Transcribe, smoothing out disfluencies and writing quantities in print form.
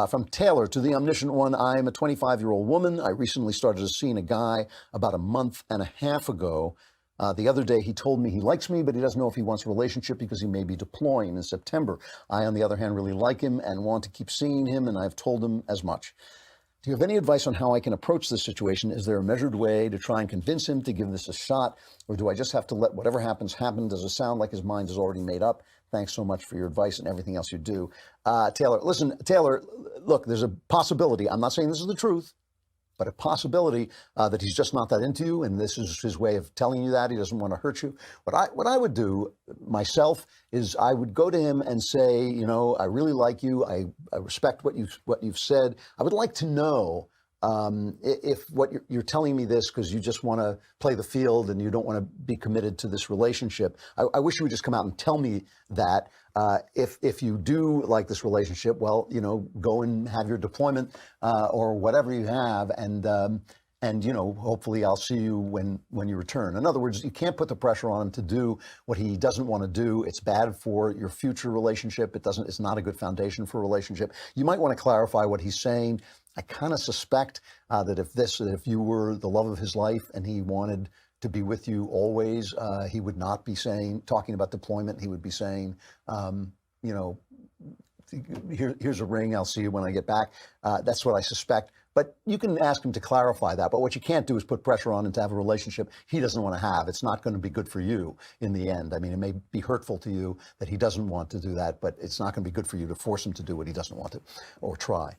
From Taylor to the omniscient one, I am a 25-year-old woman. I recently started seeing a guy about a month and a half ago. The other day, he told me he likes me, but he doesn't know if he wants a relationship because he may be deploying in September. I, on the other hand, really like him and want to keep seeing him, and I've told him as much. Do you have any advice on how I can approach this situation? Is there a measured way to try and convince him to give this a shot, or do I just have to let whatever happens happen? Does it sound like his mind is already made up? Thanks so much for your advice and everything else you do. Taylor, listen, Taylor, look, there's a possibility. I'm not saying this is the truth, but a possibility that he's just not that into you, and this is his way of telling you that he doesn't want to hurt you. What I would do myself is I would go to him and say, you know, I really like you. I respect what you've said. I would like to know if what you're telling me this because you just want to play the field and you don't want to be committed to this relationship. I wish you would just come out and tell me that. If you do like this relationship, well, you know, go and have your deployment or whatever you have, and you know, hopefully I'll see you when you return. In other words, you can't put the pressure on him to do what he doesn't want to do. It's bad for your future relationship. It's not a good foundation for a relationship. You might want to clarify what he's saying. I kind of suspect that if you were the love of his life and he wanted to be with you always, he would not be talking about deployment. He would be saying, you know, here's a ring. I'll see you when I get back. That's what I suspect. But you can ask him to clarify that. But what you can't do is put pressure on him to have a relationship he doesn't want to have. It's not going to be good for you in the end. I mean, it may be hurtful to you that he doesn't want to do that, but it's not going to be good for you to force him to do what he doesn't want to or try.